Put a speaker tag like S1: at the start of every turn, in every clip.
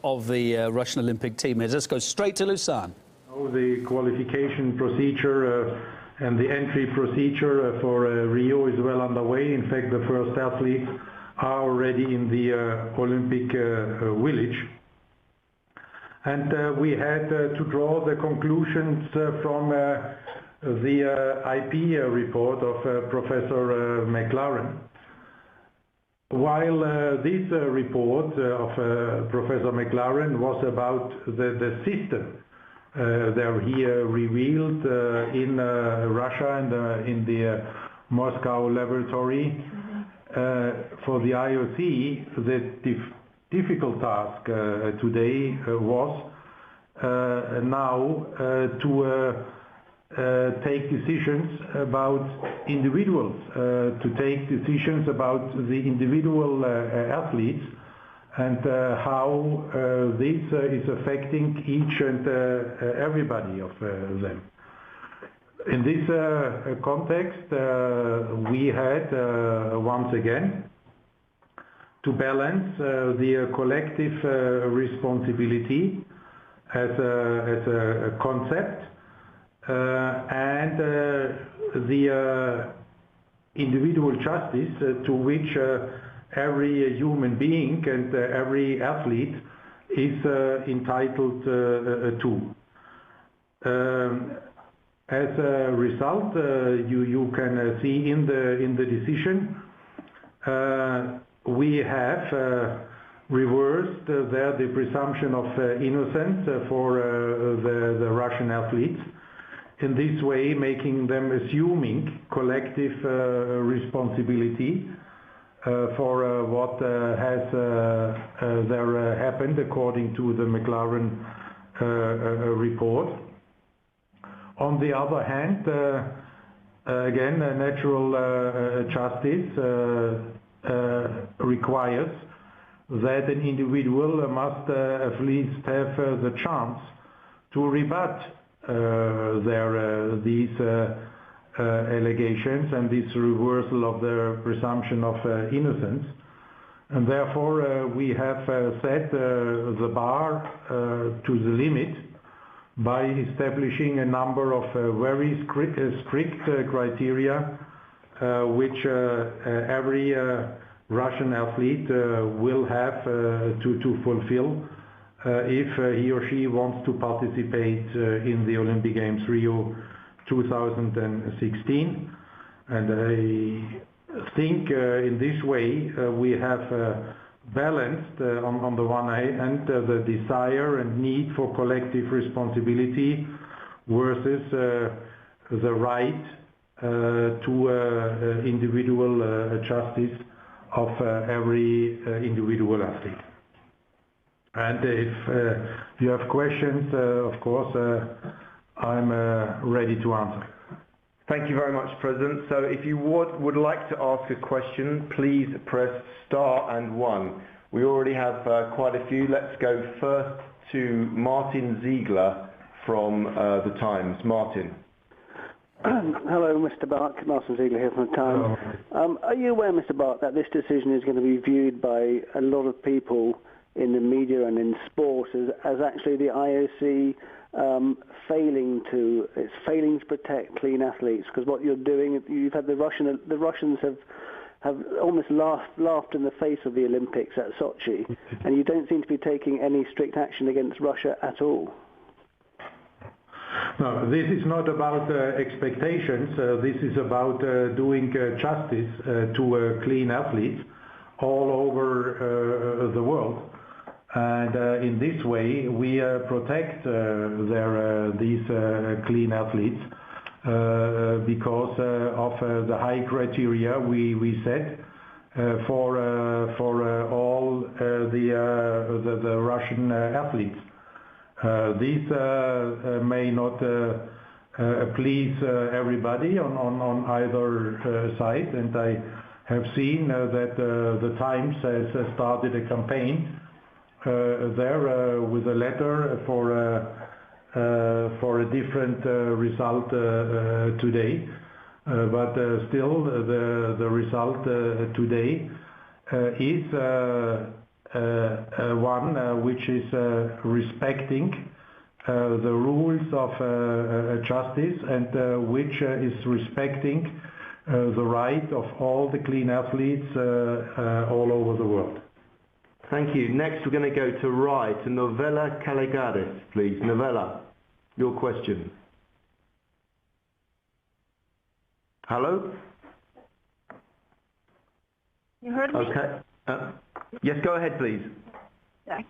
S1: of the Russian Olympic team. Let's go straight to Lausanne.
S2: The qualification procedure and the entry procedure for Rio is well underway. In fact, the first athletes are already in the Olympic village. And we had to draw the conclusions from the IP report of Professor McLaren. While this report of Professor McLaren was about the system that he revealed in Russia and in the Moscow laboratory, for the IOC, the difficult task today was now to take decisions about individuals, to take decisions about the individual athletes and how this is affecting each and everybody of them. In this context, we had once again to balance the collective responsibility as a concept and the individual justice to which every human being and every athlete is entitled to. As a result, you can see in the decision we have reversed there the presumption of innocence for the Russian athletes, in this way making them assuming collective responsibility for what has there happened according to the McLaren report. On the other hand, again, natural justice requires that an individual must at least have the chance to rebut these allegations and this reversal of the presumption of innocence. And therefore we have set the bar to the limit by establishing a number of very strict criteria which every Russian athlete will have to fulfill if he or she wants to participate in the Olympic Games Rio 2016. And I think in this way we have balanced on the one hand the desire and need for collective responsibility versus the right to individual justice of every individual athlete. And if you have questions, of course, I'm ready to answer.
S3: Thank you very much, President. So if you would like to ask a question, please press star and 1. We already have quite a few. Let's go first to Martin Ziegler from The Times. Martin.
S4: Hello, Mr. Bach. Martin Ziegler here from The Times. Are you aware, Mr. Bach, that this decision is going to be viewed by a lot of people in the media and in sport as actually the IOC failing to protect clean athletes? Because what you're doing, you've had the Russians have almost laughed in the face of the Olympics at Sochi, and you don't seem to be taking any strict action against Russia at all.
S2: No, this is not about expectations. This is about doing justice to clean athletes all over the world. And in this way, we protect these clean athletes because of the high criteria we set for all the Russian athletes. These may not please everybody on either side, and I have seen that the Times has started a campaign there with a letter for a different result today, but still the result today is one which is respecting the rules of justice and which is respecting the right of all the clean athletes all over the world.
S3: Thank you. Next, we're going to go to Rai, to Novella Calegares, please. Novella, your question. Hello?
S5: You heard me?
S3: Okay. Yes, go ahead, please.
S5: Yeah.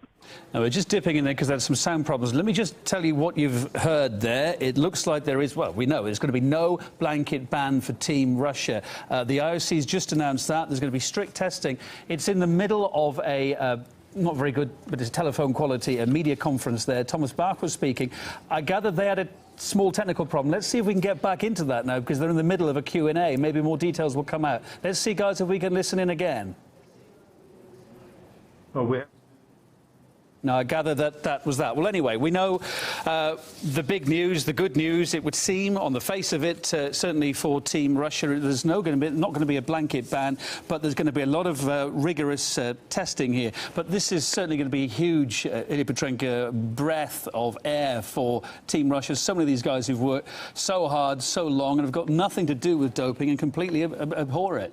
S1: Now, we're just dipping in there because there's some sound problems. Let me just tell you what you've heard there. It looks like there is, well, we know there's going to be no blanket ban for Team Russia. The IOC has just announced that. There's going to be strict testing. It's in the middle of a not very good, but it's telephone quality, a media conference there. Thomas Bach was speaking. I gather they had a small technical problem. Let's see if we can get back into that now, because they're in the middle of a Q&A. Maybe more details will come out. Let's see, guys, if we can listen in again.
S2: Oh,
S1: No, I gather that was that. Well, anyway, we know the big news, the good news, it would seem, on the face of it, certainly for Team Russia, there's not going to be a blanket ban, but there's going to be a lot of rigorous testing here. But this is certainly going to be a huge, Ilya Petrenko, breath of air for Team Russia. So many of these guys who've worked so hard, so long, and have got nothing to do with doping and completely abhor it.